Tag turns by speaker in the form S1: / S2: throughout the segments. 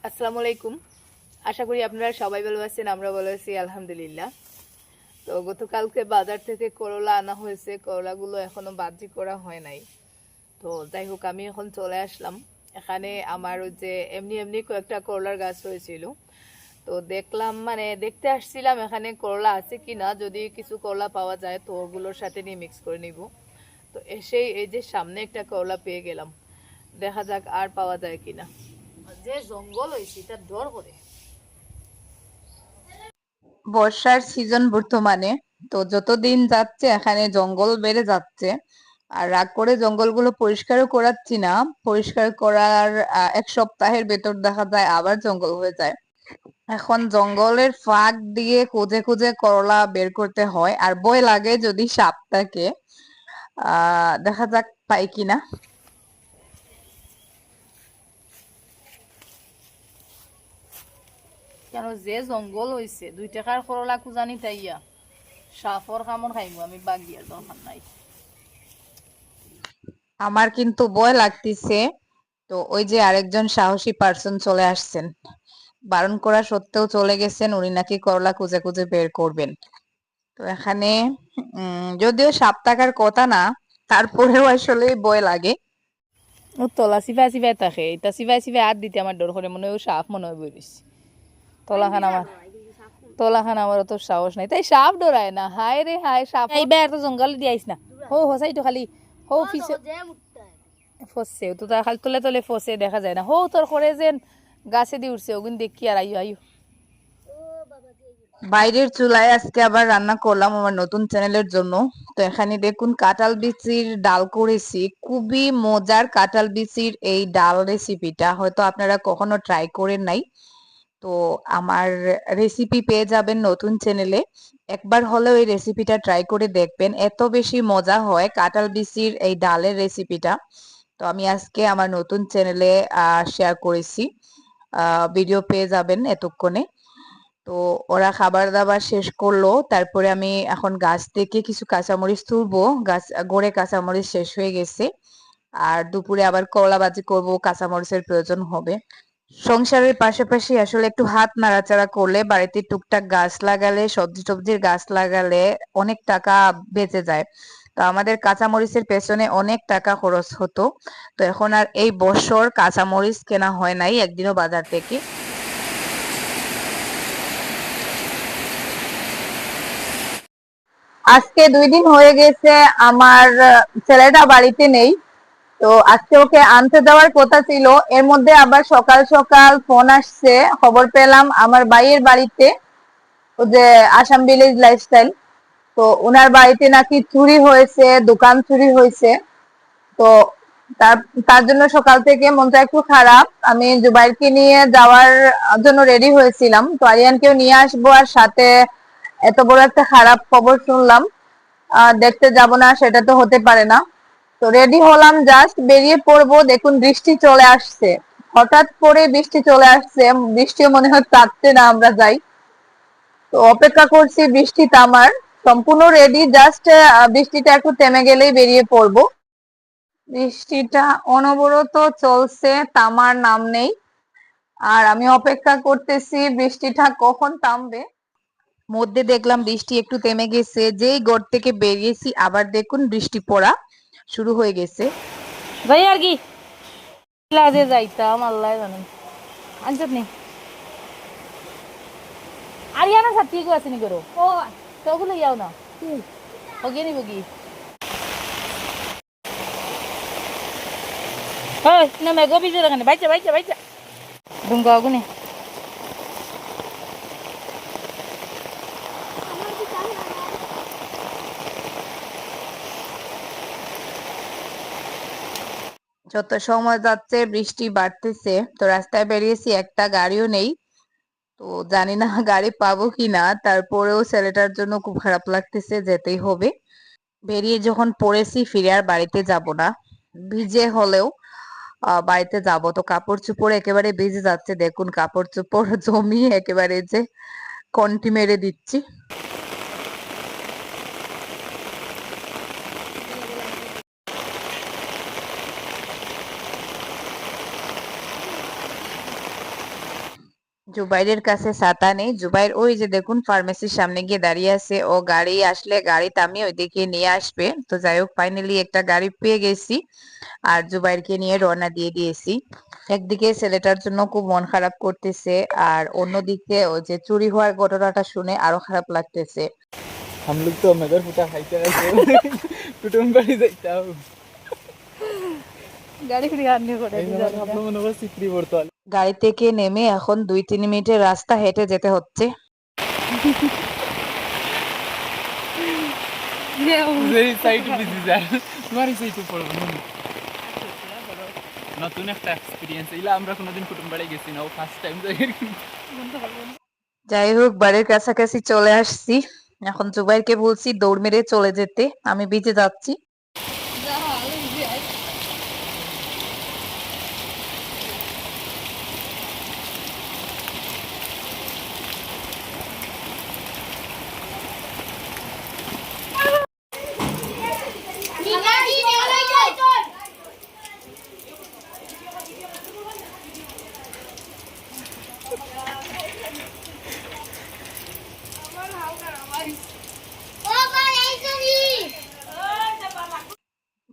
S1: আসসালামু আলাইকুম। আশা করি আপনারা সবাই ভালো আছেন, আমরা ভালো আছি আলহামদুলিল্লাহ। তো গতকালকে বাজার থেকে করলা আনা হয়েছে, করলাগুলো এখনো বাজি করা হয় নাই। তো যাই হোক, আমি এখন চলে আসলাম এখানে। আমার ওই যে এমনি এমনি কয়েকটা করলার গাছ হয়েছিল, তো দেখলাম, মানে দেখতে আসছিলাম এখানে করলা আছে কিনা, যদি কিছু করলা পাওয়া যায় তো ওগুলোর সাথে নিয়ে মিক্স করে নিব। তো এসেই এই যে সামনে একটা করলা পেয়ে গেলাম, দেখা যাক আর পাওয়া যায় কিনা। যে জঙ্গল হয়েছে তার ডর করে।
S2: বর্ষার সিজন বর্তমানে, তো যতদিন যাচ্ছে এখানে জঙ্গল বেড়ে যাচ্ছে। আর রাগ করে জঙ্গলগুলো পরিষ্কারও করাচ্ছি না। পরিষ্কার করার 1 সপ্তাহের ভেতর দেখা যায় আবার জঙ্গল হয়ে যায়। এখন জঙ্গলের ফাঁক দিয়ে খুঁজে খুঁজে করলা বের করতে হয়, আর ভয় লাগে যদি সাপ থাকে। দেখা যাক পাই কিনা।
S1: কেন যে জঙ্গল হয়েছে 2 টাকার করলা কুজানি তাইয়া সাফর কামড় খাইমু, আমি বাগিয়ার দরকার নাই।
S2: আমার কিন্তু ভয় লাগতেছে। তো ওই যে আরেকজন সাহসী পার্সন চলে আসছেন, বারণ করা সত্ত্বেও চলে গেছেন। উনি নাকি করলা খুঁজে খুঁজে বের করবেন। তো এখানে যদিও সাপ থাকার কথা না, তারপরেও আসলে ভয় লাগে।
S1: ও তলা চিপাই চিপাই থাকে, এটা চিপাই চিপাই হাত দিতে আমার ডর করে, মনে হয় ও সাপ মনে হয় বলিস। তলাখান আমার অত সাহস নাই, তাই সাপ ডরায় না। হায় রে হায়, সাপ এইবার এত জঙ্গল দিয়ে আইস না। হো হসাই তো খালি হো পিছে ফসছে, তো তার খালি তলে তলে ফসে দেখা যায় না। হো তোর করে যেন গাছে দিয়ে উঠছে, ওগুন দেখি আর আইও আইও।
S2: বাইরের চুলায় আজকে আবার রান্না করলাম আমার নতুন চ্যানেলের জন্য। তো এখানে দেখুন কাঁঠাল বিচির ডাল করেছি, খুবই মজার কাঁঠাল বিচির এই ডাল রেসিপিটা হয়তো আপনারা কখনো ট্রাই করেন নাই। তো আমার রেসিপি পেয়ে যাবেন নতুন চ্যানেলে। একবার হলেও এই রেসিপিটা ট্রাই করে দেখবেন, এত বেশি মজা হয় কাঁঠাল বিচির এই ডালের রেসিপিটা। তো আমি আজকে আমার নতুন চ্যানেলে শেয়ার করেছি, ভিডিও পেয়ে যাবেন এতক্ষণে। তো ওরা খাবার দাবার শেষ করলো, তারপরে আমি এখন গাছ থেকে কিছু কাঁচামরিচ তুলবো। গাছ গড়ে কাঁচামরিচ শেষ হয়ে গেছে। আর দুপুরে আবার করলা ভাজি করবো, কাঁচামরিচের প্রয়োজন হবে। সংসারের পাশাপাশি আসলে একটু হাত নাড়াচাড়া করলে, বাড়িতে টুকটাক গাছ লাগালে, সবজি টবজির গাছ লাগালে অনেক টাকা বেঁচে যায়। তো আমাদের কাঁচামরিচের পেছনে অনেক টাকা খরচ হতো। তো এখন আর এই বছর কাঁচামরিচ কেনা হয় নাই একদিনও বাজার থেকে। আজকে 2 দিন হয়ে গেছে আমার ছেলেটা বাড়িতে নেই। তো আজকে ওকে আনতে যাওয়ার কথা ছিল, এর মধ্যে আবার সকাল সকাল ফোন আসছে, খবর পেলাম আমার ভাইয়ের বাড়িতে, ও যে আসাম ভিলেজ লাইফস্টাইল, তো ওনার বাড়িতে নাকি চুরি হয়েছে, দোকান চুরি হয়েছে। তো তার তার জন্য সকাল থেকে মনটা একটু খারাপ। আমি জুবাইরকে নিয়ে যাওয়ার জন্য রেডি হয়েছিলাম, তো আরিয়ানকেও নিয়ে আসবো, আর সাথে এত বড় একটা খারাপ খবর শুনলাম, দেখতে যাব না সেটা তো হতে পারে না। তো রেডি হলাম, জাস্ট বেরিয়ে পড়বো, দেখুন বৃষ্টি চলে আসছে। হঠাৎ করে বৃষ্টি চলে আসছে, বৃষ্টিও মনে হয় চাচ্ছে না আমরা যাই। তো অপেক্ষা করছি বৃষ্টি থামার, সম্পূর্ণ রেডি, জাস্ট বৃষ্টিটা একটু থেমে গেলেই বেরিয়ে পড়বো। বৃষ্টিটা অনবরত চলছে, থামার নাম নেই। আর আমি অপেক্ষা করতেছি বৃষ্টিটা কখন থামবে। মধ্যে দেখলাম বৃষ্টি একটু থেমে গেছে, যেই ঘর থেকে বেরিয়েছি আবার দেখুন বৃষ্টি পড়া শুরু হয়ে গেছে।
S1: যাই আর কি যে যাইতাম আল্লাহ জানেন। আনছত নি আরিয়ানা সাথী গো আছে নি করো ও, তো ওগুলো যাও না ওগিয়ে নিব কি। হয় না মেঘো বিজে রাখানে বাইচা বাইচা বাইচা দুঙ্গা ওগুনে।
S2: যত সময় যাচ্ছে বৃষ্টি বাড়তেছে। তো রাস্তায় বেরিয়েছি, একটা গাড়িও নেই। তো জানি না গাড়ি পাবো কিনা, তারপরেও ছেলেটার জন্য খুব খারাপ লাগতেছে, যেতেই হবে। বেরিয়ে যখন পড়েছি ফিরে আর বাড়িতে যাব না, ভিজে হলেও বাড়িতে যাব। তো কাপড় চোপড় একেবারে ভিজে যাচ্ছে, দেখুন কাপড় চোপড় জমিয়ে একেবারে যে কন্টি মেরে দিচ্ছি। জুবাইরের কাছে ছাতা নেই। জুবাইর ওই যে দেখুন ফার্মেসির সামনে গিয়ে দাঁড়িয়ে আছে, ও গাড়ি আসলে গাড়ি থামিয়ে ওইদিকে নিয়ে আসবে। তো যাই হোক ফাইনালি একটা গাড়ি পেয়ে গেছি আর জুবাইরকে নিয়ে রওনা দিয়ে দিয়েছি। একদিকে ছেলেটার জন্য খুব মন খারাপ করতেছে, আর অন্যদিকে ওই যে চুরি হওয়ার ঘটনাটা শুনে আরো খারাপ লাগতেছে।
S3: हम लोग तो नगर फुटा खाइते हैं कुटुंब बाड़ी जाइता हूँ
S1: গাড়ি ফিরে আননি করে
S3: এই না आप लोग नगर सिकरी बोलते हैं
S2: গাড়ি থেকে নেমে এখন 2-3 মিনিটের রাস্তা হেঁটে যেতে হচ্ছে।
S3: যেই সাইট বিজি যায় তোমারই সাইটে পড়বো নতুন একটা এক্সপেরিয়েন্স এগুলো আমরা কোনোদিন কুটুম বাড়ি গেছি না, ও ফার্স্ট টাইম যাই
S2: যাই হোক বাড়ির কাছাকাছি চলে আসছি। এখন জুবাইরকে বলছি দৌড় মেরে চলে যেতে, আমি ভিজে যাচ্ছি।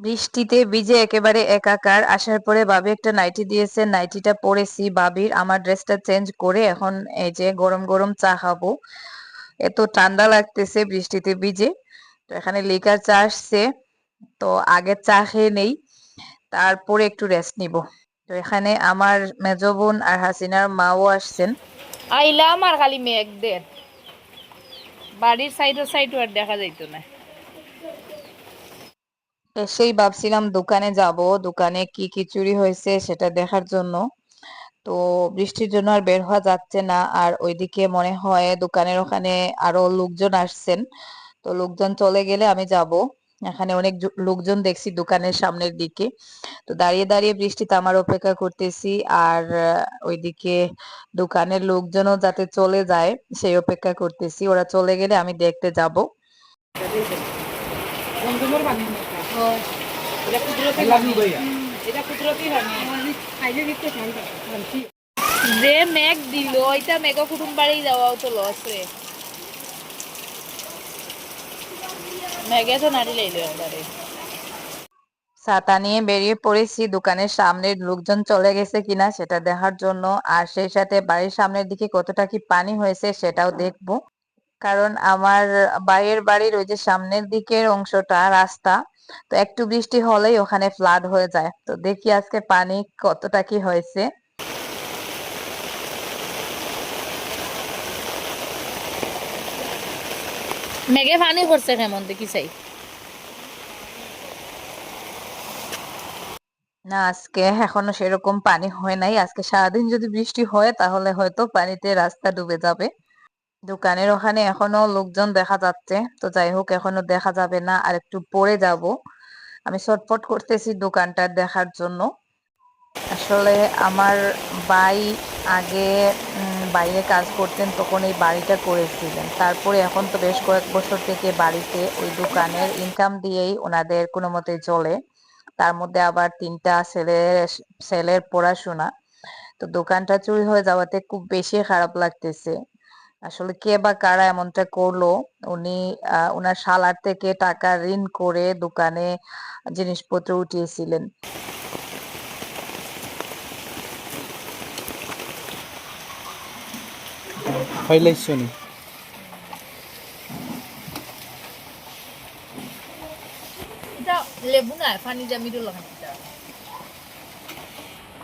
S2: বৃষ্টিতে ভিজে একেবারে একাকার। আসার পরে ভাবি একটা নাইটি দিয়েছে, নাইটিটা পরেছি ভাবির। আমার ড্রেসটা চেঞ্জ করে এখন এই যে গরম গরম চা খাবো। এত ঠান্ডা লাগতেছে বৃষ্টিতে ভিজে। তো এখানে লিকার চা আসছে, তো আগে চা খেয়ে নেই, তারপরে একটু রেস্ট নিব। তো এখানে আমার মেজো বোন আর হাসিনার মাও আসছেন।
S1: আইলাম আর খালি মেঘ দেন, বাড়ির সাইড আর দেখা যাইতো না।
S2: এসেই ভাবছিলাম দোকানে যাব, দোকানে কি কি চুরি হয়েছে সেটা দেখার জন্য। তো বৃষ্টির জন্য আর বের হওয়া যাচ্ছে না। আর ওইদিকে মনে হয় দোকানের ওখানে আরো লোকজন আসছেন, তো লোকজন চলে গেলে আমি যাব। এখানে অনেক লোকজন দেখছি দোকানের সামনের দিকে। তো দাঁড়িয়ে দাঁড়িয়ে বৃষ্টিতে আমার অপেক্ষা করতেছি, আর ওইদিকে দোকানের লোকজনও যাতে চলে যায় সেই অপেক্ষা করতেছি। ওরা চলে গেলে আমি দেখতে যাব।
S1: যে মেঘ দিল ওইটা মেঘ কুটুম বাড়ি যাওয়াও তো লস রে, মেঘে তো নাড়ি লাইলো একবারে।
S2: ছাতা নিয়ে বেরিয়ে পড়েছি দোকানের সামনের লোকজন চলে গেছে কিনা সেটা দেখার জন্য, আর সেই সাথে বাড়ির সামনের দিকে কতটা কি পানি হয়েছে সেটাও দেখবো। কারণ আমার বাইরের বাড়ির ওই যে সামনের দিকের অংশটা রাস্তা, তো একটু বৃষ্টি হলেই ওখানে ফ্লাড হয়ে যায়। তো দেখি আজকে পানি কতটা কি হয়েছে।
S1: মেঘে পানি করছে কেমন দেখি চাই।
S2: না আজকে এখনো সেরকম পানি হয় নাই। আজকে সারাদিন যদি বৃষ্টি হয় তাহলে হয়তো পানিতে রাস্তা ডুবে যাবে। দোকানের ওখানে এখনো লোকজন দেখা যাচ্ছে, তো যাই হোক এখনো দেখা যাবে না, আর একটু পরে যাব। আমি ছটফট করতেছি দোকানটা দেখার জন্য। আসলে আমার ভাই আগে বাইরে কাজ করতেন, তখন এই বাড়িটা করেছিলেন। তারপরে এখন তো বেশ কয়েক বছর থেকে বাড়িতে ওই দোকানের ইনকাম দিয়েই ওনাদের কোনো মতে চলে। তার মধ্যে আবার 3টা ছেলের পড়াশোনা। তো দোকানটা চুরি হয়ে যাওয়াতে খুব বেশি খারাপ লাগতেছে। আসলে কে বা কারা এমনটা করলো। উনি ওনার শালার থেকে টাকা ঋণ করে দোকানে জিনিসপত্র উঠিয়েছিলেন।
S3: ফাইলাইছনি
S1: এটা লেবু না পানি জামি দিল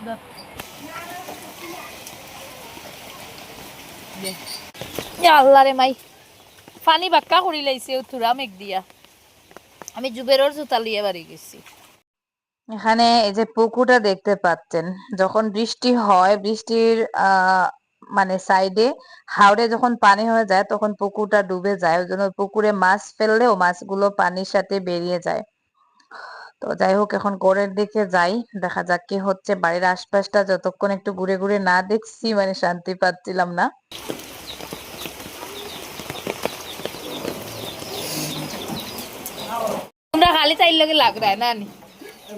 S1: না এটা আল্লাহ রে মাই পানি বাক্কা করি লাইছে উঠুরা মেঘ দিয়া। আমি জুবেরর জুতা লিয়ে বাড়ি গেছি।
S2: এখানে এই যে পুকুরটা দেখতে পাচ্ছেন, যখন বৃষ্টি হয় বৃষ্টির মানে সাইডে হাওড়ে যখন পানি হয়ে যায় তখন পুকুরটা ডুবে যায়। ওই জন্য পুকুরে মাছ ফেললেও মাছগুলো পানির সাথে বেরিয়ে যায়। তো যাই হোক এখন ঘরের দিকে যাই, দেখা যাক কি হচ্ছে। বাড়ির আশপাশটা যতক্ষণ একটু ঘুরে ঘুরে না দেখছি মানে শান্তি পাচ্ছিলাম না।
S1: তোমরা খালি তাইর লগে লাগ রা না নি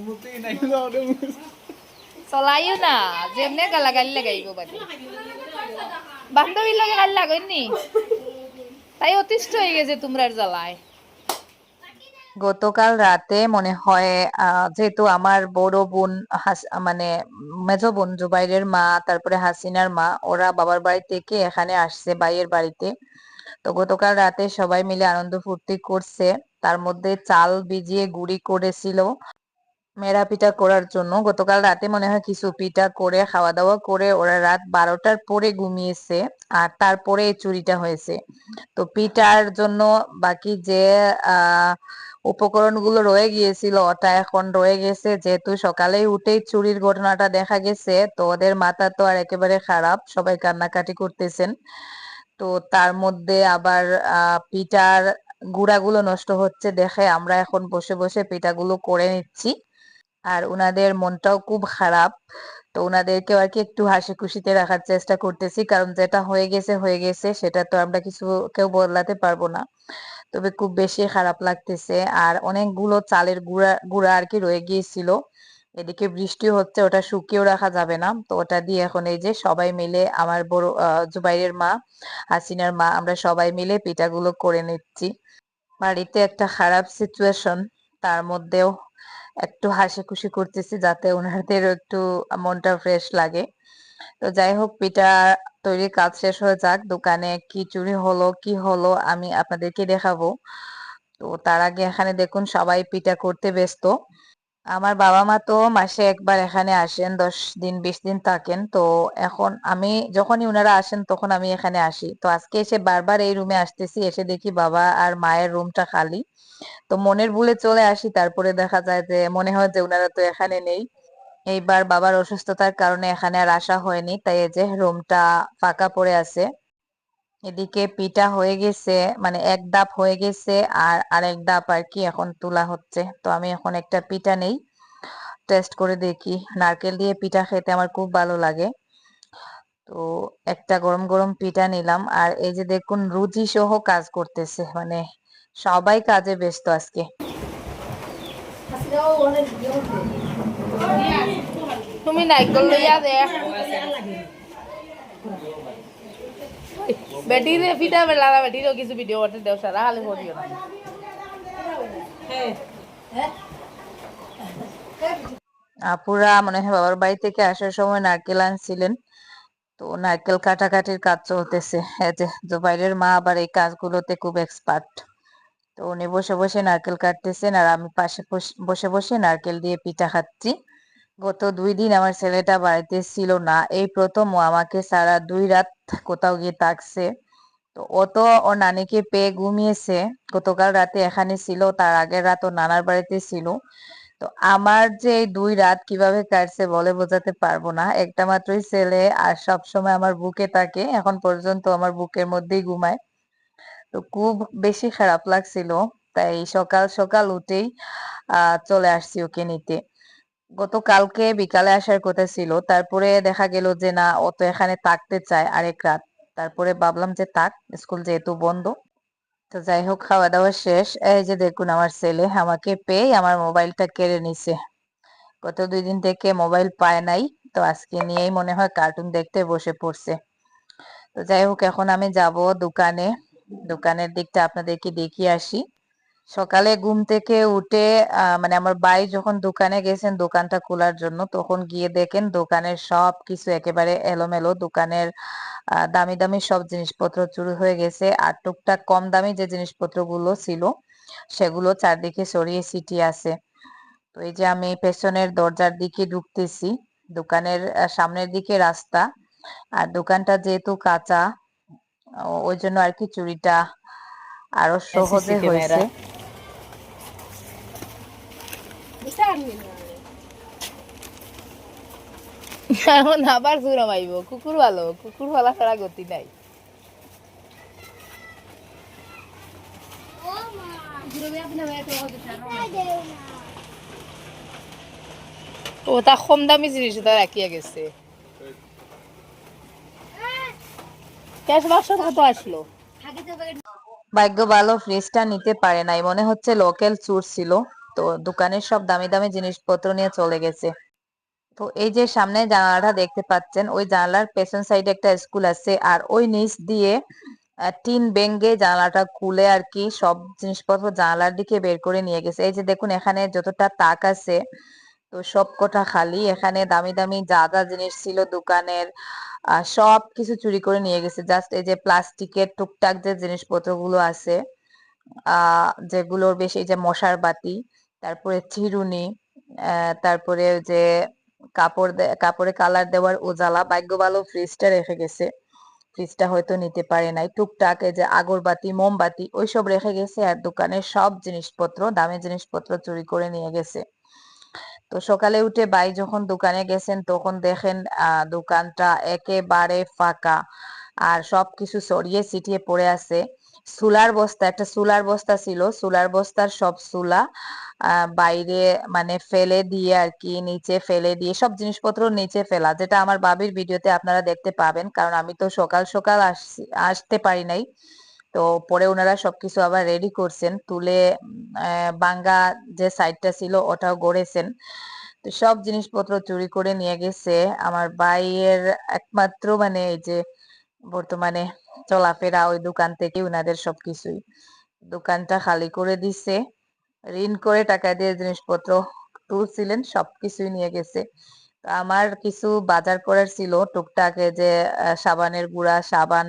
S3: মুতি নাই না
S1: চলাইও না যেমনে গালাগালি লাগাইব বাড়ি বান্ধবীর লগে গাল লাগেননি তাই অতিষ্ঠ হয়ে গেছে তোমরা জ্বালায়।
S2: গতকাল রাতে মনে হয় যেহেতু আমার বড় বোন মানে মেজো বোন জুবাইরের মা, তারপরে হাসিনার মা, ওরা বাবার বাড়ি থেকে এখানে আসছে ভাইয়ের বাড়িতে। তো গতকাল রাতে সবাই মিলে আনন্দ ফুর্তি করছে। তার মধ্যে চাল ভিজিয়ে গুঁড়ি করেছিল মেরা পিঠা করার জন্য। গতকাল রাতে মনে হয় কিছু পিঠা করে খাওয়া দাওয়া করে ওরা রাত 12টার পরে ঘুমিয়েছে, আর তারপরে এই চুরিটা হয়েছে। তো পিঠার জন্য বাকি যে আহ উপকরণগুলো রয়ে গিয়েছিল ওটা এখন রয়ে গেছে, যেহেতু সকালেই উঠেই চুরির ঘটনাটা দেখা গেছে। তো ওদের মাথা তো আর একেবারে খারাপ, সবাই কান্নাকাটি করতেছেন। তো তার মধ্যে আবার পিঠার গুঁড়াগুলো নষ্ট হচ্ছে দেখে আমরা এখন বসে বসে পিঠাগুলো করে নিচ্ছি। আর উনাদের মনটাও খুব খারাপ। তো উনাদেরকেও আর কি একটু হাসি খুশিতে রাখার চেষ্টা করতেছি, কারণ যেটা হয়ে গেছে হয়ে গেছে, সেটা তো আমরা কিছু কেউ বদলাতে পারবো না। তবে খুব বেশি খারাপ লাগতেছে। আর অনেকগুলো চালের গুঁড়া গুঁড়া আর কি রয়ে গিয়েছিল। এদিকে বৃষ্টি হচ্ছে, ওটা শুকিয়েও রাখা যাবে না। তো ওটা দিয়ে এখন এই যে সবাই মিলে আমার বড় জুবাইরের মা, হাসিনার মা, আমরা সবাই মিলে পিঠাগুলো করে নিচ্ছি। বাড়িতে একটা খারাপ সিচুয়েশন, তার মধ্যেও একটু হাসি খুশি করতেছি যাতে ওনাদেরও একটু মনটা ফ্রেশ লাগে। তো যাই হোক, পিঠা তৈরির কাজ শেষ হয়ে যাক। দোকানে কি চুরি হলো কি হলো আমি আপনাদেরকে দেখাবো। তো তার আগে এখানে দেখুন সবাই পিঠা করতে ব্যস্ত। আমার বাবা মা তো মাসে একবার এখানে আসেন, 10 দিন 20 দিন থাকেন। তো এখন আমি যখনই উনারা আসেন তখন আমি এখানে আসি। তো আজকে এসে বারবার এই রুমে আসতেছি, এসে দেখি বাবা আর মায়ের রুমটা খালি। তো মনের ভুলে চলে আসি, তারপরে দেখা যায় যে মনে হয় যে উনারা তো এখানে নেই। এইবার বাবার অসুস্থতার কারণে এখানে আর আসা হয়নি, তাই এই যে রুমটা ফাঁকা পড়ে আছে। এদিকে পিঠা হয়ে গেছে, মানে এক ধাপ হয়ে গেছে, আর আরেক ধাপ আর কি এখন তোলা হচ্ছে। তো আমি এখন একটা পিঠা নেই, টেস্ট করে দেখি। নারকেল দিয়ে পিঠা খেতে আমার খুব ভালো লাগে। তো একটা গরম গরম পিঠা নিলাম, আর এই যে দেখুন রুচি সহ কাজ করতেছে, মানে সবাই কাজে ব্যস্ত আজকে।
S1: তুমি নাইকল লইয়া দে বেটি রে পিঠা বেলা বেটিরও কিছু ভিডিও করতে দেও সারা হালে করিও না।
S2: আপুরা মনে হয় বাবার বাড়ি থেকে আসার সময় নারকেল আনছিলেন। তো নারকেল কাটাকাটির কাজ চলতেছে। এই যে জুবাইরের মা আবার এই কাজগুলোতে খুব এক্সপার্ট। তো উনি বসে বসে নারকেল কাটতেছেন, আর আমি পাশে বসে বসে নারকেল দিয়ে পিঠা খাচ্ছি। গত 2 দিন আমার ছেলেটা বাড়িতে ছিল না, এই প্রথম ও আমাকে সারা 2 রাত কোথাও গিয়ে থাকছে। তো ও তো ওর নানিকে পেয়ে ঘুমিয়েছে। গতকাল রাতে এখানে ছিল, তার আগের রাত ওর নানার বাড়িতে ছিল। তো আমার যে এই 2 রাত কিভাবে কাটছে বলে বোঝাতে পারবো না। একটা মাত্রই ছেলে, আর সব সময় আমার বুকে থাকে, এখন পর্যন্ত আমার বুকের মধ্যেই ঘুমায়। তো খুব বেশি খারাপ লাগছিল, তাই সকাল সকাল উঠেই চলে আসছি ওকে নিতে। গতকালকে বিকালে আসার কথা ছিল, তারপরে দেখা গেল যে না, ও তো এখানে থাকতে চায় আরেক রাত। তারপরে ভাবলাম যে থাক, স্কুল যেহেতু বন্ধ। তো যাই হোক, খাওয়া দাওয়া শেষ। এই যে দেখুন আমার ছেলে আমাকে পেয়ে আমার মোবাইলটা কেড়ে নিছে। গত 2 দিন থেকে মোবাইল পায় নাই, তো আজকে নিয়েই মনে হয় কার্টুন দেখতে বসে পড়ছে। তো যাই হোক, এখন আমি যাব দোকানে, দোকানের দিকটা আপনাদেরকে দেখিয়ে আসি। সকালে ঘুম থেকে উঠে মানে আমার ভাই যখন দোকানে গেছেন দোকানটা খোলার জন্য, তখন গিয়ে দেখেন দোকানের সব কিছু একেবারে এলোমেলো। দোকানের দামি দামি সব জিনিসপত্র চুরি হয়ে গেছে, আর টুকটাক কম দামি যে জিনিসপত্রগুলো ছিল সেগুলো চারদিকে ছড়িয়ে ছিটিয়ে আছে। তো এই যে আমি পেছনের দরজার দিকে ঢুকতেছি, দোকানের সামনের দিকে রাস্তা, আর দোকানটা যেহেতু কাঁচা, ওই জন্য আর কি চুরিটা আরো
S1: সিসি
S2: সহজে
S1: ক্যামেরা
S2: হয়েছে।
S1: এখন আবার ঘুরে মাইব। কুকুর ভালো, কুকুর ভালা ছাড়া গতি নাই। ও তা কম দামি জিনিস তা রাখিয়া গেছে। ক্যাশ বাক্স কত আসলো?
S2: ভাগ্য ভালো ফ্রিজটা নিতে পারে নাই, মনে হচ্ছে লোকাল চোর ছিল। তো দোকানের সব দামি দামি জিনিসপত্র নিয়ে চলে গেছে। তো এই যে সামনে জানালাটা দেখতে পাচ্ছেন, ওই জানালার পেছন সাইডে একটা স্কুল আছে, আর ওই নিচ দিয়ে টিন ভেঙে জানালাটা খুলে আর কি সব জিনিসপত্র জানালার দিকে বের করে নিয়ে গেছে। এই যে দেখুন এখানে যতটা তাক আছে তো সব কটা খালি। এখানে দামি দামি যা যা জিনিস ছিল দোকানের সব কিছু চুরি করে নিয়ে গেছে। জাস্ট এই যে প্লাস্টিকের টুকটাক যে জিনিসপত্রগুলো আছে, যেগুলোর বেশি, এই যে মশার বাতি, তারপরে চিরুনি, তারপরে ওই যে কাপড়ে কালার দেওয়ার উজালা, ভাগ্য ভালো ফ্রিজটা রেখে গেছে, ফ্রিজটা হয়তো নিতে পারে নাই। টুকটাক এই যে আগরবাতি মোমবাতি ওইসব রেখে গেছে, আর দোকানের সব জিনিসপত্র দামি জিনিসপত্র চুরি করে নিয়ে গেছে। তো সকালে উঠে ভাই যখন দোকানে গেছেন তখন দেখেন দোকানটা একেবারে ফাঁকা, আর সবকিছু ছড়িয়ে ছিটিয়ে পড়ে আছে। একটা সুলার বস্তা ছিল, সুলার বস্তার সব সুলা বাইরে মানে ফেলে দিয়ে আর কি, নিচে ফেলে দিয়ে সব জিনিসপত্র নিচে ফেলা, যেটা আমার বাবির ভিডিওতে আপনারা দেখতে পাবেন, কারণ আমি তো সকাল সকাল আসতে পারি নাই। তো পরে ওনারা সবকিছু আবার রেডি করছেন, তুলে বাঙ্গা যে সাইডটা ছিল ওটাও গড়েছেন। তো সব জিনিসপত্র চুরি করে নিয়ে গেছে। আমার ভাইয়ের একমাত্র মানে এই যে বর্তমানে চলাফেরা ওই দোকান থেকে উনাদের সবকিছুই, দোকানটা খালি করে দিছে, ঋণ করে টাকা দিয়ে জিনিসপত্র তুলছিলেন সবকিছুই নিয়ে গেছে। তো আমার কিছু বাজার করার ছিল টুকটাক, এই যে সাবানের গুঁড়া, সাবান,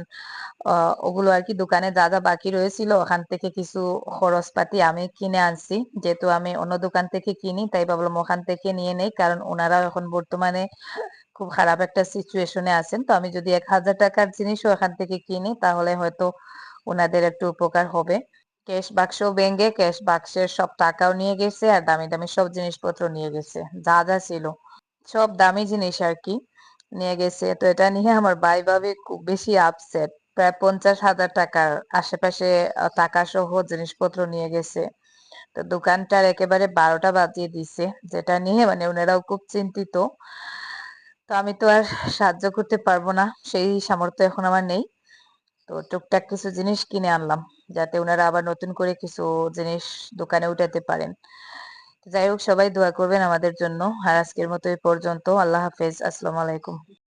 S2: ওগুলো আর কি দোকানে যা যা বাকি রয়েছিল ওখান থেকে কিছু খরচপাতি আমি কিনে আনছি। যেহেতু আমি অন্য দোকান থেকে কিনি তাই ভাবলাম ওখান থেকে নিয়ে নেই, কারণ ওনারাও এখন বর্তমানে খুব খারাপ একটা সিচুয়েশনে আছেন। তো আমি যদি 1,000 টাকার জিনিসও এখান থেকে কিনি তাহলে হয়তো ওনাদের একটু উপকার হবে। ক্যাশ বাক্স ভেঙে ক্যাশ বাক্সের সব টাকাও নিয়ে গেছে, আর দামি দামি সব জিনিসপত্র নিয়ে গেছে, যা যা ছিল সব দামি জিনিস আর কি নিয়ে গেছে। তো এটা নিয়ে আমার ভাই ভাবি খুব বেশি আপসেট। প্রায় 50,000 টাকার আশেপাশে টাকা সহ জিনিসপত্র নিয়ে গেছে। তো দোকানটার একেবারে 12টা বাজিয়ে দিছে, যেটা নিয়ে মানে ওনারাও খুব চিন্তিত। তো আমি তো আর সাহায্য করতে পারবো না, সেই সামর্থ্য এখন আমার নেই। তো টুকটাক কিছু জিনিস কিনে আনলাম যাতে ওনারা আবার নতুন করে কিছু জিনিস দোকানে উঠাতে পারেন। তো যাই হোক, সবাই দোয়া করবেন আমাদের জন্য। আর আজকের মতো এই পর্যন্ত। আল্লাহ হাফেজ, আসসালামু আলাইকুম।